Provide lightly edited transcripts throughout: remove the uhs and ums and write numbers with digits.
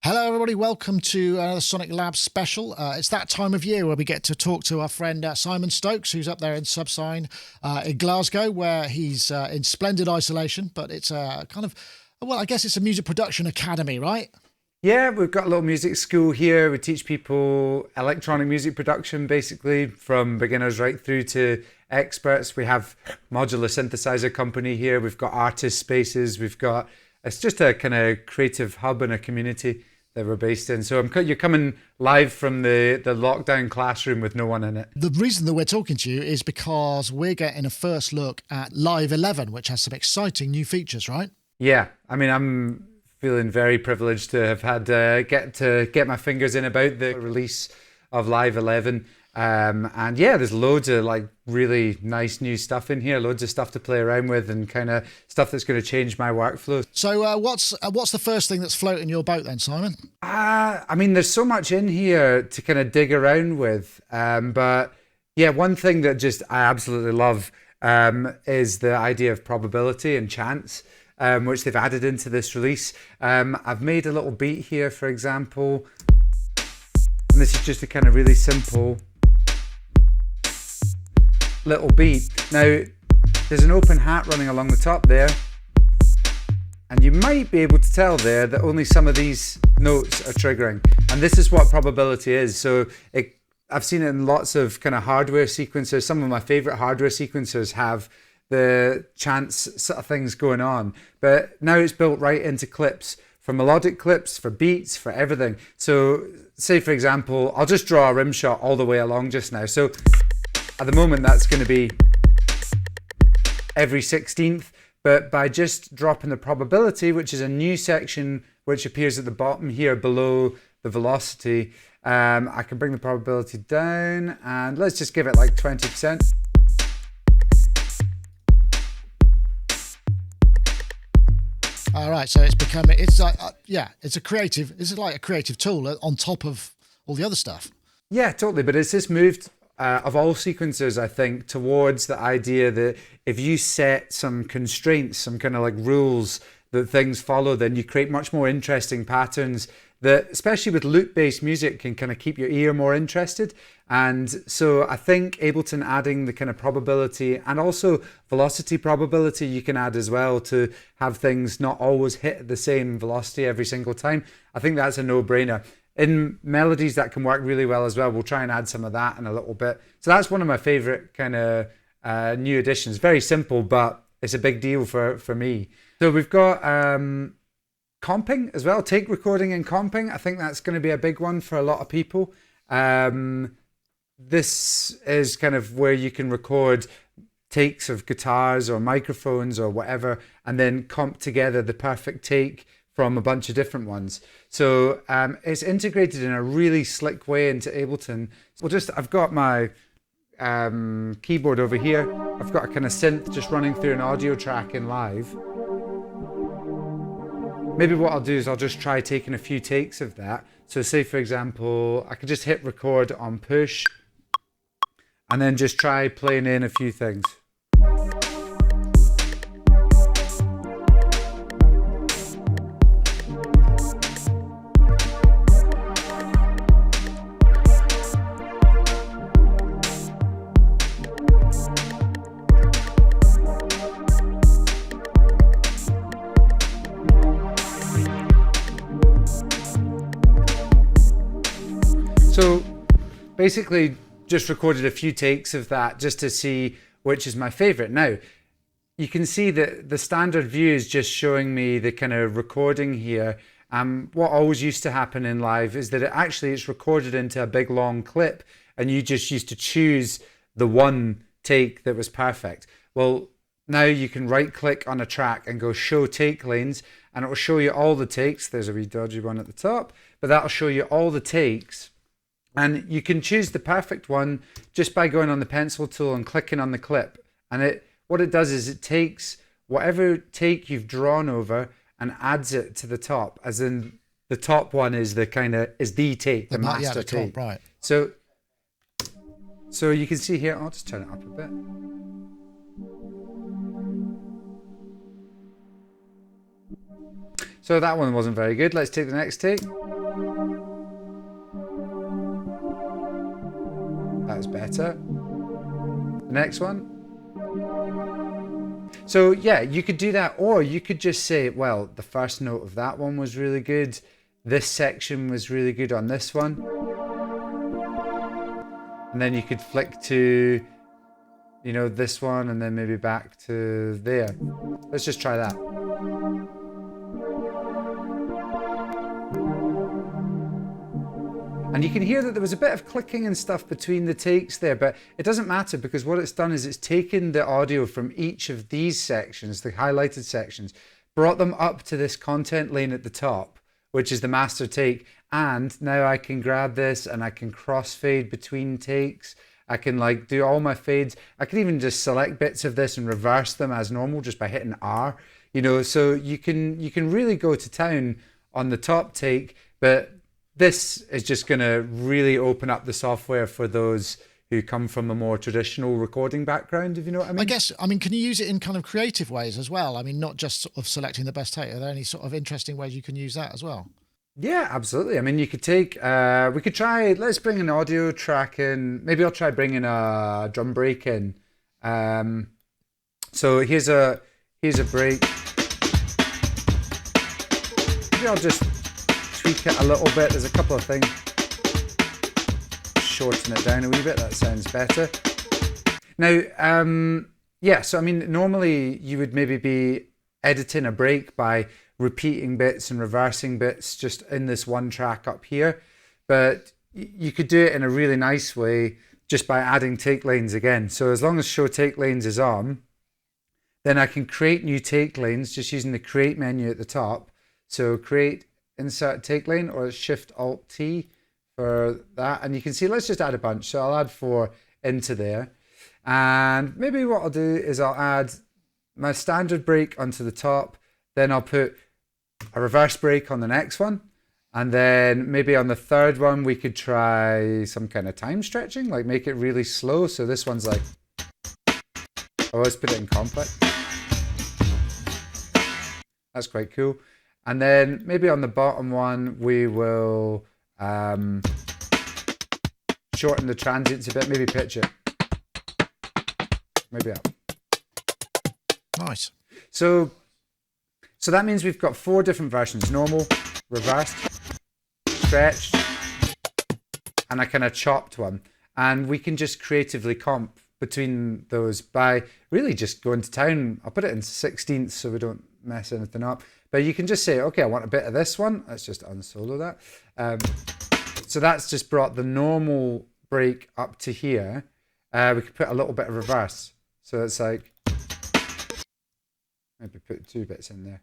Hello, everybody. Welcome to another Sonic Lab special. It's that time of year where we get to talk to our friend Simon Stokes, who's up there in Subsine in Glasgow, where he's in splendid isolation. But it's a kind of, well, I guess it's a music production academy, right? Yeah, we've got a little music school here. We teach people electronic music production, basically, from beginners right through to experts. We have modular synthesizer company here. We've got artist spaces. It's just a kind of creative hub and a community that we're based in. So you're coming live from the lockdown classroom with no one in it. The reason that we're talking to you is because we're getting a first look at Live 11, which has some exciting new features, right? Yeah, I mean, I'm feeling very privileged to have had get my fingers in about the release of Live 11. And yeah, there's loads of like really nice new stuff in here, loads of stuff to play around with and kind of stuff that's going to change my workflow. So what's the first thing that's floating your boat then, Simon? I mean, there's so much in here to kind of dig around with. But yeah, one thing that just I absolutely love is the idea of probability and chance, which they've added into this release. I've made a little beat here, for example, and this is just a kind of really simple little beat. Now, there's an open hat running along the top there, and you might be able to tell there that only some of these notes are triggering, and this is what probability is. So I've seen it in lots of kind of hardware sequencers. Some of my favorite hardware sequencers have the chance sort of things going on, but now it's built right into clips, for melodic clips, for beats, for everything. So say, for example, I'll just draw a rim shot all the way along just now. So at the moment, that's going to be every 16th, but by just dropping the probability, which is a new section which appears at the bottom here below the velocity, I can bring the probability down, and let's just give it like 20%. All right, so it's like it's like a creative tool on top of all the other stuff. Yeah, totally. But it's just moved of all sequencers, I think, towards the idea that if you set some constraints, some kind of like rules that things follow, then you create much more interesting patterns that, especially with loop-based music, can kind of keep your ear more interested. And so I think Ableton adding the kind of probability and also velocity probability you can add as well to have things not always hit at the same velocity every single time. I think that's a no-brainer. In melodies, that can work really well as well. We'll try and add some of that in a little bit. So that's one of my favorite kind of new additions. Very simple, but it's a big deal for me. So we've got comping as well, take recording and comping. I think that's going to be a big one for a lot of people. This is kind of where you can record takes of guitars or microphones or whatever, and then comp together the perfect take from a bunch of different ones. So it's integrated in a really slick way into Ableton. I've got my keyboard over here. I've got a kind of synth just running through an audio track in Live. Maybe what I'll do is I'll just try taking a few takes of that. So say, for example, I could just hit record on push and then just try playing in a few things. So basically just recorded a few takes of that just to see which is my favorite. Now, you can see that the standard view is just showing me the kind of recording here. What always used to happen in Live is that it's recorded into a big long clip and you just used to choose the one take that was perfect. Well, now you can right click on a track and go show take lanes, and it will show you all the takes. There's a wee dodgy one at the top, but that'll show you all the takes. And you can choose the perfect one just by going on the pencil tool and clicking on the clip. And what it does is it takes whatever take you've drawn over and adds it to the top, as in the top one is the take, the master take. Top, right. So you can see here, I'll just turn it up a bit. So that one wasn't very good. Let's take the next take. That's better. The next one. So yeah, you could do that, or you could just say, well, the first note of that one was really good. This section was really good on this one. And then you could flick to, you know, this one, and then maybe back to there. Let's just try that. And you can hear that there was a bit of clicking and stuff between the takes there, but it doesn't matter, because what it's done is it's taken the audio from each of these sections, the highlighted sections, brought them up to this content lane at the top, which is the master take. And now I can grab this and I can crossfade between takes. I can like do all my fades. I can even just select bits of this and reverse them as normal just by hitting R, you know, so you can really go to town on the top take, but this is just going to really open up the software for those who come from a more traditional recording background, if you know what I mean. I guess, I mean, can you use it in kind of creative ways as well? I mean, not just sort of selecting the best take. Are there any sort of interesting ways you can use that as well? Yeah, absolutely. I mean, you could take, we could try, let's bring an audio track in. Maybe I'll try bringing a drum break in. So here's a break. Maybe I'll just tweak it a little bit. There's a couple of things. Shorten it down a wee bit. That sounds better. Now, yeah, so I mean, normally you would maybe be editing a break by repeating bits and reversing bits just in this one track up here. But you could do it in a really nice way just by adding take lanes again. So as long as show take lanes is on, then I can create new take lanes just using the create menu at the top. So create, insert take lane, or Shift Alt T for that. And you can see, let's just add a bunch. So I'll add 4 into there. And maybe what I'll do is I'll add my standard break onto the top. Then I'll put a reverse break on the next one. And then maybe on the third one, we could try some kind of time stretching, like make it really slow. So this one's like, I'll always put it in complex. That's quite cool. And then maybe on the bottom one, we will shorten the transients a bit, maybe pitch it. Maybe up. Nice. So that means we've got 4 different versions: normal, reversed, stretched, and a kind of chopped one. And we can just creatively comp between those by really just going to town. I'll put it in 16ths so we don't mess anything up. But you can just say, okay, I want a bit of this one. Let's just unsolo that. So that's just brought the normal break up to here. We could put a little bit of reverse. So it's like, maybe put 2 bits in there.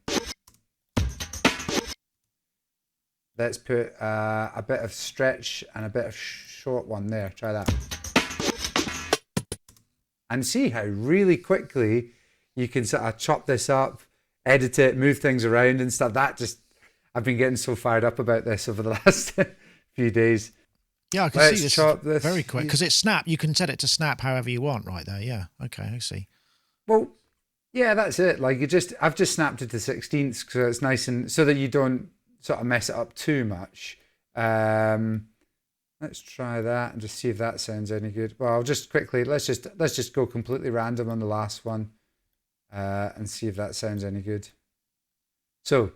Let's put a bit of stretch and a bit of short one there. Try that. And see how really quickly you can sort of chop this up, edit it, move things around and stuff. That just, I've been getting so fired up about this over the last few days. Yeah, I can see this very quick because it's snap. You can set it to snap however you want right there. Yeah. Okay, I see. Well, yeah, that's it. Like I've just snapped it to 16ths because it's nice and so that you don't sort of mess it up too much. Let's try that and just see if that sounds any good. Well, I'll just quickly, let's just go completely random on the last one and see if that sounds any good. So.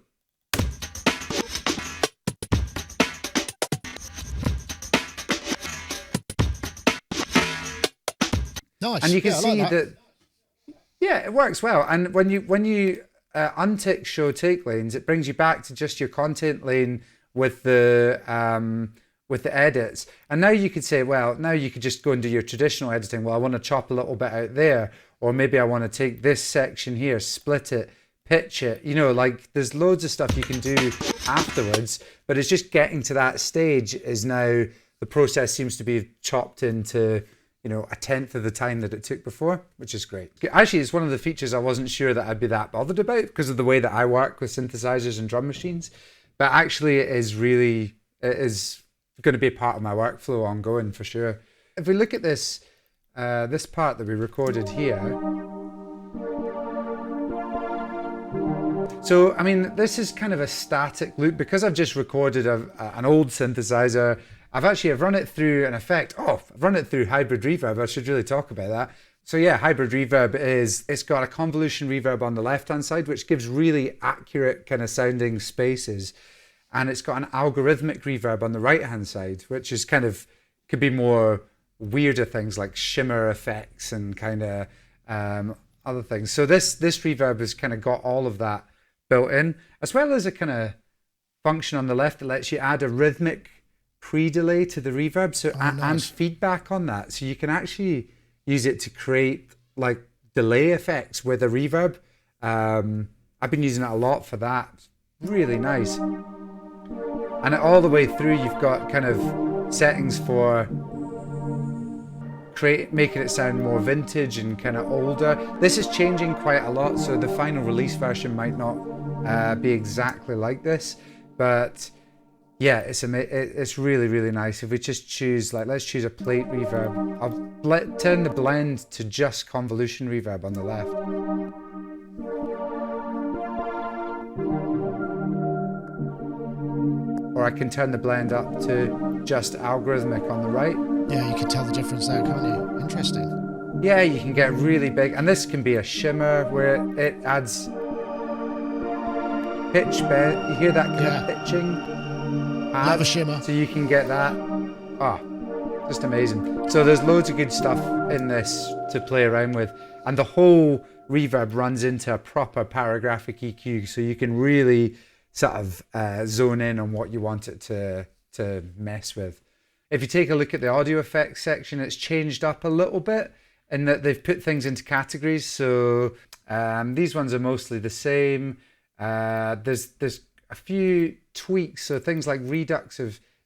Nice. And you can see that, yeah, it works well. And when you untick show take lanes, it brings you back to just your content lane with the edits. And now you could say, well, now you could just go and do your traditional editing. Well, I want to chop a little bit out there, or maybe I want to take this section here, split it, pitch it. You know, like there's loads of stuff you can do afterwards. But it's just getting to that stage is now the process seems to be chopped into, you know, 1/10 of the time that it took before, which is great. Actually, it's one of the features I wasn't sure that I'd be that bothered about because of the way that I work with synthesizers and drum machines. But actually, it is going to be a part of my workflow ongoing for sure. If we look at this, this part that we recorded here. So, I mean, this is kind of a static loop because I've just recorded an old synthesizer. I've run it through an effect. Oh, I've run it through hybrid reverb. I should really talk about that. So yeah, hybrid reverb it's got a convolution reverb on the left-hand side, which gives really accurate kind of sounding spaces. And it's got an algorithmic reverb on the right-hand side, which is kind of, could be more weirder things like shimmer effects and kind of other things. So this reverb has kind of got all of that built in, as well as a kind of function on the left that lets you add a rhythmic pre-delay to the reverb, so nice. And feedback on that. So you can actually use it to create like delay effects with a reverb. I've been using it a lot for that. It's really nice. And all the way through, you've got kind of settings for making it sound more vintage and kind of older. This is changing quite a lot, so the final release version might not be exactly like this, but yeah, it's really, really nice. If we just choose, like, let's choose a plate reverb. I'll turn the blend to just convolution reverb on the left. Or I can turn the blend up to just algorithmic on the right. Yeah, you can tell the difference there, can't you? Interesting. Yeah, you can get really big, and this can be a shimmer where it adds pitch bend. You hear that kind of pitching? Love a shimmer. So you can get that. Oh, just amazing. So there's loads of good stuff in this to play around with, and the whole reverb runs into a proper paragraphic EQ, so you can really sort of zone in on what you want it to mess with. If you take a look at the audio effects section, it's changed up a little bit in that they've put things into categories. So these ones are mostly the same. There's a few tweaks, so things like Redux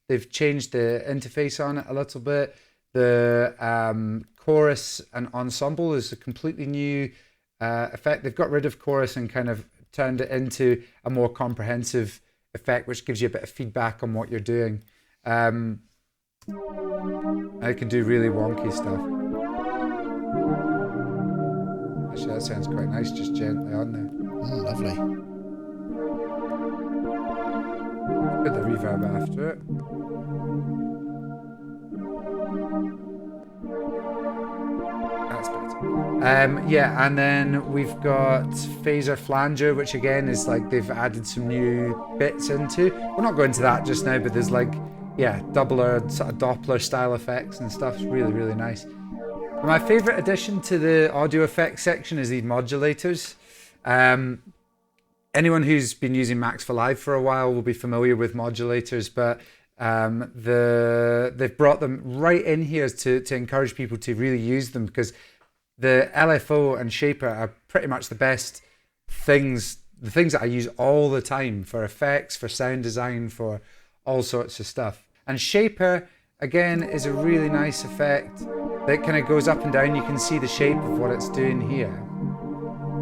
they've changed the interface on it a little bit. The chorus and ensemble is a completely new effect. They've got rid of chorus and kind of turned it into a more comprehensive effect, which gives you a bit of feedback on what you're doing. I can do really wonky stuff. Actually, that sounds quite nice, just gently on there. Lovely. Put the reverb after it. That's better. Yeah, and then we've got phaser flanger, which again is like they've added some new bits into. We're not going to that just now, but there's like, yeah, doubler, sort of Doppler style effects and stuff. It's really, really nice. My favorite addition to the audio effects section is these modulators. Anyone who's been using Max for Live for a while will be familiar with modulators, but they've brought them right in here to encourage people to really use them, because the LFO and Shaper are pretty much the best things, the things that I use all the time for effects, for sound design, for all sorts of stuff. And Shaper, again, is a really nice effect that kind of goes up and down. You can see the shape of what it's doing here.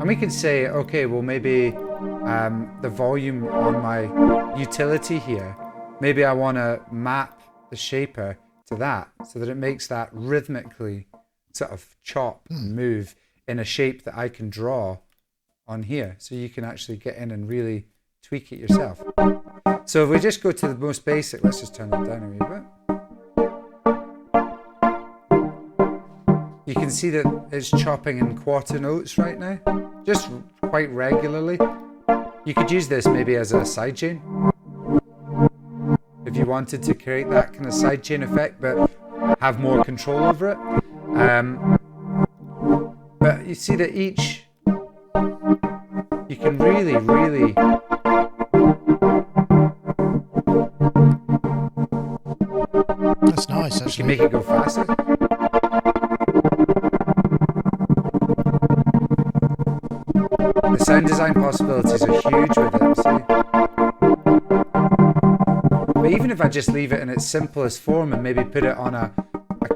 And we could say, okay, well, maybe the volume on my utility here, maybe I want to map the Shaper to that so that it makes that rhythmically sort of chop and move in a shape that I can draw on here. So you can actually get in and really tweak it yourself. So if we just go to the most basic, let's just turn it down a wee bit. You can see that it's chopping in quarter notes right now, just quite regularly. You could use this maybe as a sidechain if you wanted to create that kind of sidechain effect, but have more control over it. But you see that each, you can really, really that's nice, actually. You can make it go faster. The sound design possibilities are huge with it, see? But even if I just leave it in its simplest form and maybe put it on a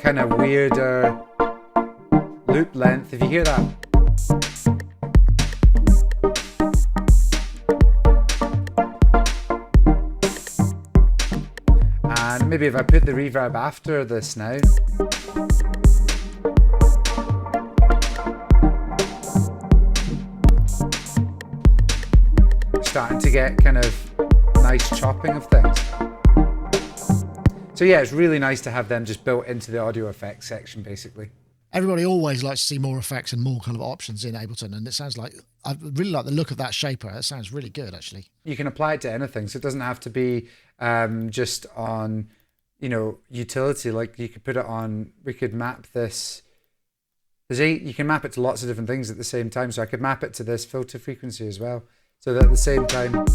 kind of weirder loop length, if you hear that, and maybe if I put the reverb after this now, to get kind of nice chopping of things. So yeah, it's really nice to have them just built into the audio effects section, basically. Everybody always likes to see more effects and more kind of options in Ableton, and it sounds like I really like the look of that shaper. It sounds really good, actually. You can apply it to anything, so it doesn't have to be just on, utility. Like you could put it on. We could map this. You can map it to lots of different things at the same time. So I could map it to this filter frequency as well, so that at the same time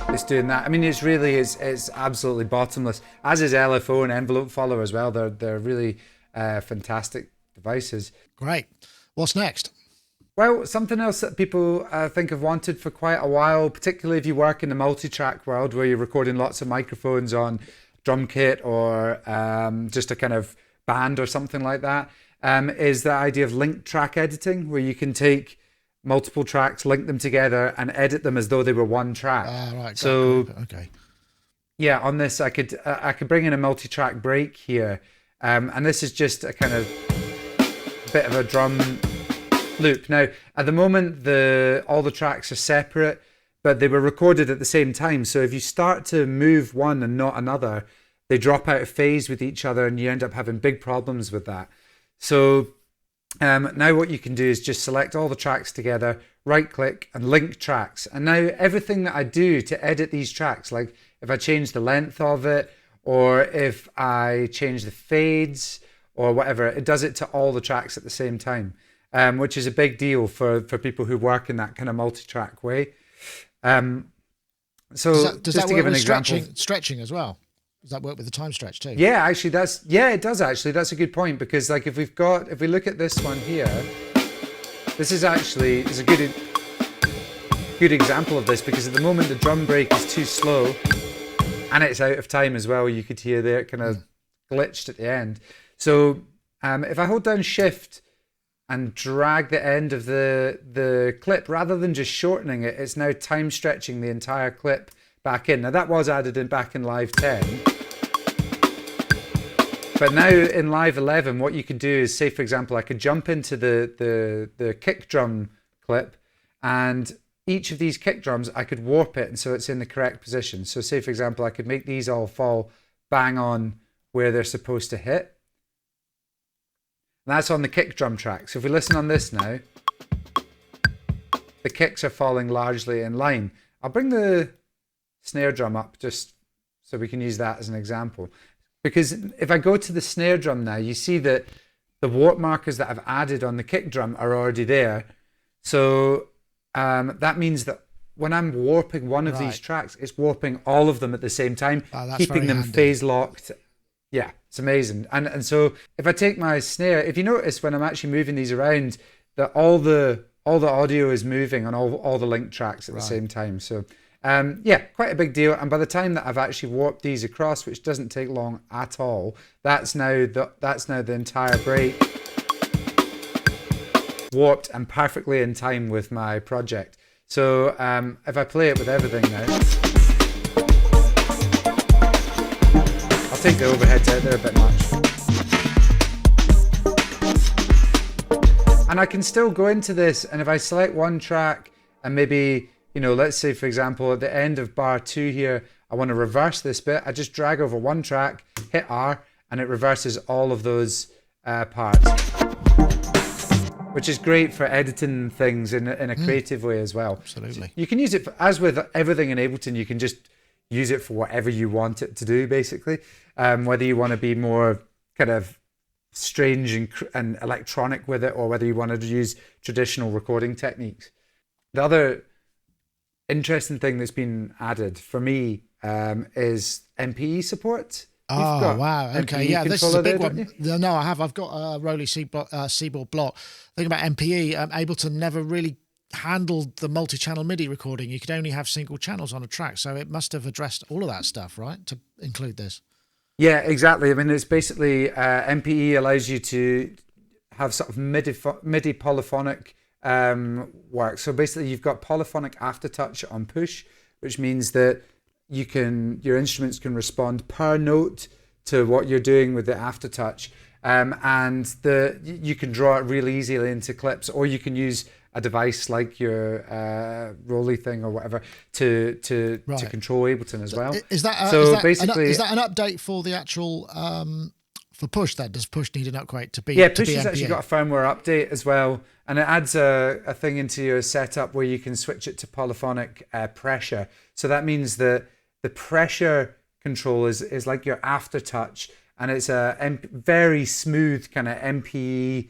it's doing that. I mean, it's absolutely bottomless, as is LFO and envelope follower as well. They're really fantastic devices. Great. What's next? Well, something else that people I think have wanted for quite a while, particularly if you work in the multi-track world where you're recording lots of microphones on drum kit or just a kind of band or something like that, is the idea of linked track editing, where you can take multiple tracks, link them together, and edit them as though they were one track. Right. So, okay. Yeah, on this I could bring in a multi-track break here, and this is just a kind of bit of a drum loop. Now, at the moment, all the tracks are separate, but they were recorded at the same time. So if you start to move one and not another, they drop out of phase with each other, and you end up having big problems with that. So now what you can do is just select all the tracks together, right click and link tracks. And now everything that I do to edit these tracks, like if I change the length of it, or if I change the fades or whatever, it does it to all the tracks at the same time, which is a big deal for people who work in that kind of multi-track way. So does just that to work give an with example, stretching as well? Does that work with the time stretch too? Yeah, actually, it does actually. That's a good point, because like if we look at this one here, this is a good example of this, because at the moment the drum break is too slow and it's out of time as well. You could hear there it kind of glitched at the end. So if I hold down Shift and drag the end of the clip, rather than just shortening it, it's now time stretching the entire clip back in. Now that was added back in Live 10. But now in Live 11, what you can do is, say for example, I could jump into the kick drum clip, and each of these kick drums, I could warp it and so it's in the correct position. So say for example, I could make these all fall bang on where they're supposed to hit. And that's on the kick drum track. So if we listen on this now, the kicks are falling largely in line. I'll bring the snare drum up just so we can use that as an example. Because if I go to the snare drum now, you see that the warp markers that I've added on the kick drum are already there. So that means that when I'm warping one of these tracks, it's warping all of them at the same time, keeping them phase locked. Yeah, it's amazing. And so if I take my snare, if you notice when I'm actually moving these around, that all the audio is moving on all the link tracks at the same time. So yeah, quite a big deal. And by the time that I've actually warped these across, which doesn't take long at all, that's now the entire break warped and perfectly in time with my project. So if I play it with everything now, I'll take the overheads out, they're a bit much. And I can still go into this, and if I select one track and maybe, let's say for example at the end of bar 2 here, I want to reverse this bit, I just drag over one track, hit R, and it reverses all of those parts, which is great for editing things in a creative way as well. Absolutely. You can use it as with everything in Ableton, you can just use it for whatever you want it to do, basically. Whether you want to be more kind of strange and electronic with it, or whether you want to use traditional recording techniques. The other interesting thing that's been added for me is MPE support. Oh, wow. Okay. Yeah, this is a big one. No, I have. I've got a Rolly Seaboard block. Thinking about MPE, Ableton never really handled the multi-channel MIDI recording. You could only have single channels on a track. So it must have addressed all of that stuff, right, to include this. Yeah, exactly. I mean, it's basically MPE allows you to have sort of MIDI polyphonic work. So basically you've got polyphonic aftertouch on push, which means that your instruments can respond per note to what you're doing with the aftertouch, and you can draw it really easily into clips, or you can use a device like your Rolly thing or whatever to control Ableton as well. Is that an update for the actual for Push? Then does Push need an upgrade to be? Yeah, Push has MPE? actually got a firmware update as well, and it adds a thing into your setup where you can switch it to polyphonic pressure. So that means that the pressure control is like your aftertouch, and it's a very smooth kind of MPE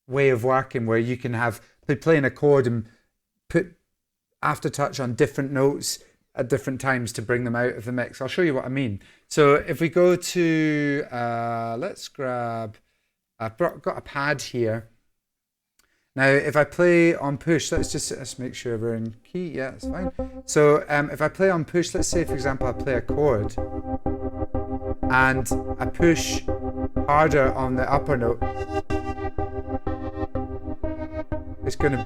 way of working, where you can play an chord and put aftertouch on different notes at different times to bring them out of the mix. I'll show you what I mean. So if we go to let's grab, I've got a pad here. Now, if I play on Push, let's make sure we're in key. Yeah, that's fine. So if I play on Push, let's say, for example, I play a chord and I push harder on the upper note, it's going to...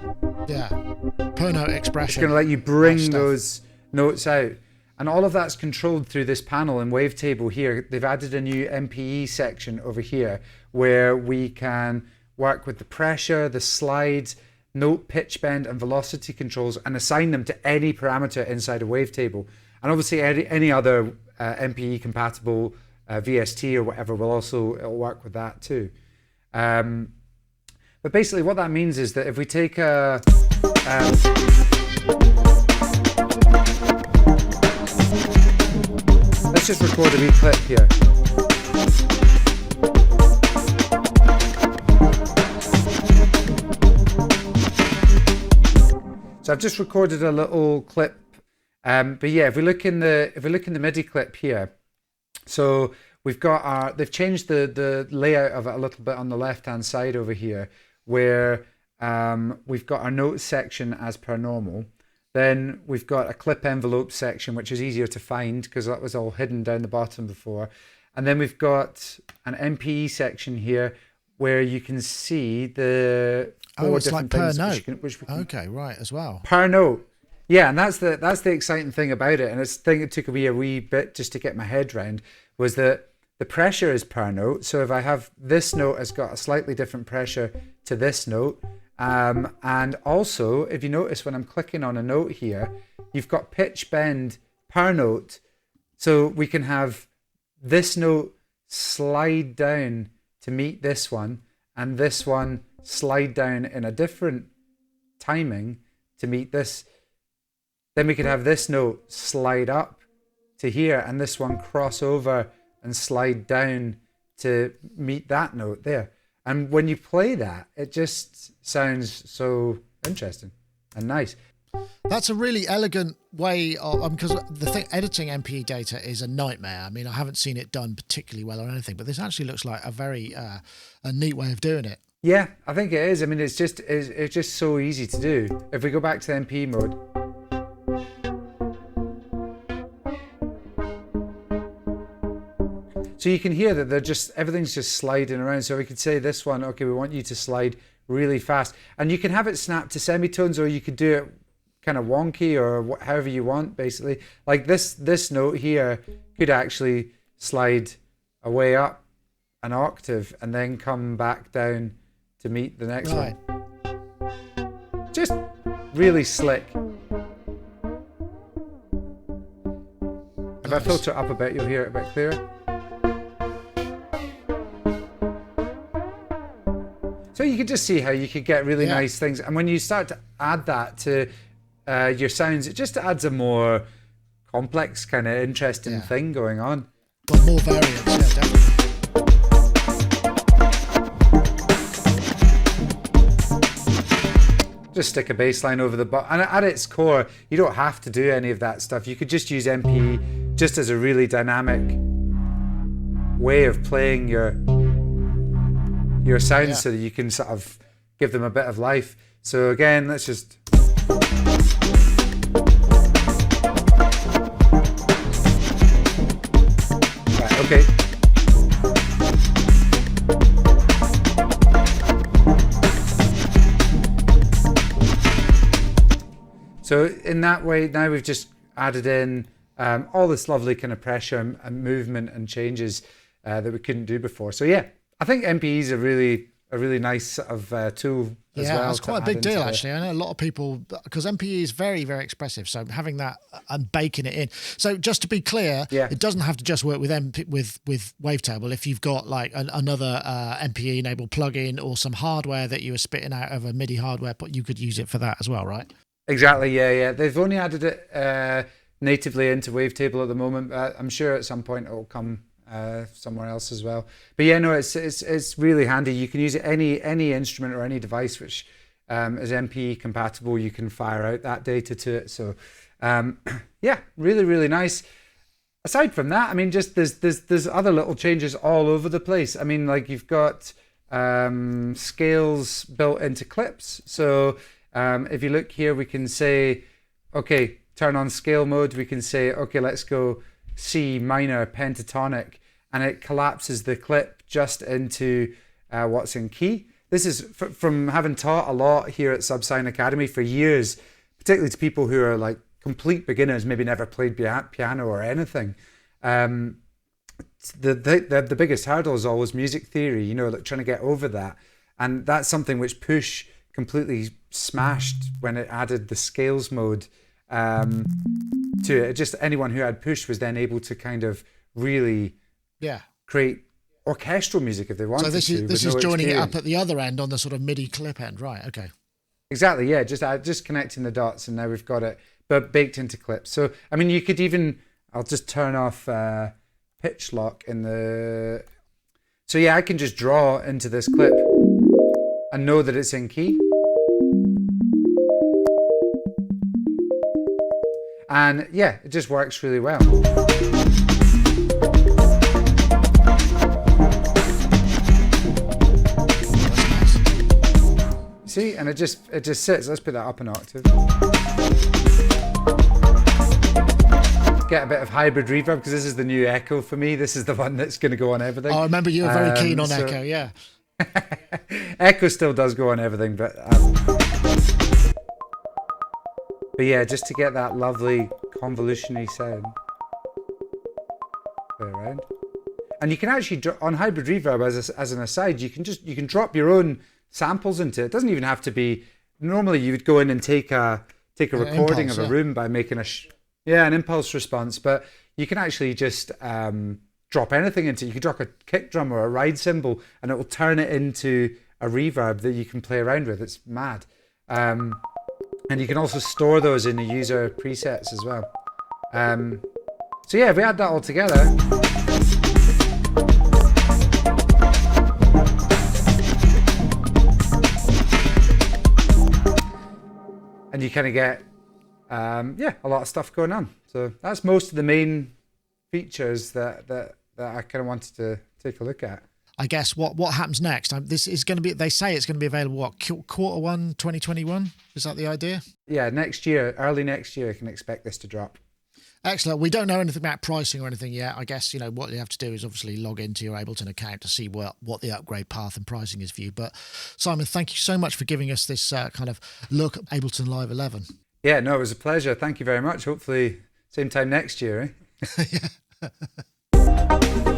per note expression. It's going to let you bring those notes out. And all of that's controlled through this panel in Wavetable here. They've added a new MPE section over here where we can work with the pressure, the slide, note pitch bend and velocity controls, and assign them to any parameter inside a Wavetable. And obviously any other MPE compatible VST or whatever it'll work with that too. But basically what that means is that if we take let's just record a wee clip here. So I've just recorded a little clip, but yeah, if we look in the MIDI clip here, so we've got they've changed the layout of it a little bit on the left hand side over here, where we've got our notes section as per normal. Then we've got a clip envelope section, which is easier to find because that was all hidden down the bottom before. And then we've got an MPE section here where you can see the four different things which we can, okay, right, as well. Per note. Yeah, and that's the exciting thing about it. And it's the thing that took me a wee bit just to get my head round was that the pressure is per note. So if I have this note has got a slightly different pressure to this note. And also, if you notice when I'm clicking on a note here, you've got pitch bend per note. So we can have this note slide down to meet this one, and this one slide down in a different timing to meet this. Then we could have this note slide up to here, and this one cross over and slide down to meet that note there. And when you play that, it just sounds so interesting and nice. That's a really elegant way of, because the thing, editing MPE data is a nightmare. I mean, I haven't seen it done particularly well or anything, but this actually looks like a very a neat way of doing it. Yeah, I think it is. I mean, it's just so easy to do. If we go back to the MPE mode. So you can hear that everything's just sliding around. So we could say this one, okay, we want you to slide really fast. And you can have it snap to semitones, or you could do it kind of wonky or however you want, basically. Like this note here could actually slide away up an octave and then come back down to meet the next one. Just really slick. If I filter it up a bit, you'll hear it a bit clearer. So you could just see how you could get really nice things. And when you start to add that to your sounds, it just adds a more complex, kind of interesting thing going on. Got more variants, yeah, definitely. Just stick a bass line over the bottom. And at its core, you don't have to do any of that stuff. You could just use MPE just as a really dynamic way of playing your sounds so that you can sort of give them a bit of life. So again, let's just... Right, okay. So in that way, now we've just added in all this lovely kind of pressure and movement and changes that we couldn't do before. So yeah, I think MPE is a really nice sort of tool as Yeah, well. that's to quite a add big into deal, the- actually. I know a lot of people, because MPE is very, very expressive. So having that and baking it in. So just to be clear, Yeah. it doesn't have to just work with with Wavetable. If you've got like another MPE enabled plugin or some hardware that you were spitting out of a MIDI hardware, but you could use it for that as well, right? Exactly. Yeah. They've only added it natively into Wavetable at the moment. But I'm sure at some point it will come somewhere else as well. But yeah, no, it's really handy. You can use it any instrument or any device which is MPE compatible. You can fire out that data to it. So yeah, really nice. Aside from that, I mean, just there's other little changes all over the place. I mean, like you've got scales built into clips. So if you look here, we can say, okay, turn on scale mode. We can say, okay, let's go C minor pentatonic, and it collapses the clip just into what's in key. This is from having taught a lot here at Subsine Academy for years, particularly to people who are like complete beginners, maybe never played piano or anything. The biggest hurdle is always music theory, you know, like trying to get over that. And that's something which Push completely smashed when it added the scales mode to it. Just anyone who had Push was then able to kind of really create orchestral music if they wanted to. So this is joining it up at the other end on the sort of MIDI clip end, right? Okay. Exactly, yeah. Just connecting the dots, and now we've got it, but baked into clips. So I mean, you could even, I'll just turn off pitch lock in the. So yeah, I can just draw into this clip and know that it's in key. And yeah, it just works really well. See, and it just sits. Let's put that up an octave. Get a bit of hybrid reverb because this is the new Echo for me. This is the one that's going to go on everything. Oh, I remember you were very keen on Echo, yeah. Echo still does go on everything, but yeah, just to get that lovely convolutionary sound. Go around. And you can actually on hybrid reverb, as an aside, you can drop your own samples into it. It doesn't even have to be. Normally, you would go in and take a recording impulse, of a room by making an impulse response, but you can actually just drop anything into it. You can drop a kick drum or a ride cymbal, and it will turn it into a reverb that you can play around with. It's mad. And you can also store those in the user presets as well. So yeah, if we add that all together. And you kind of get, a lot of stuff going on. So that's most of the main features that I kind of wanted to take a look at. I guess what happens next? This is going to be. They say it's going to be available. Q1 2021? Is that the idea? Yeah, next year, early next year, you can expect this to drop. Excellent. We don't know anything about pricing or anything yet. I guess what you have to do is obviously log into your Ableton account to see what the upgrade path and pricing is for you. But Simon, thank you so much for giving us this kind of look at Ableton Live 11. Yeah, no, it was a pleasure. Thank you very much. Hopefully, same time next year. Eh? Yeah.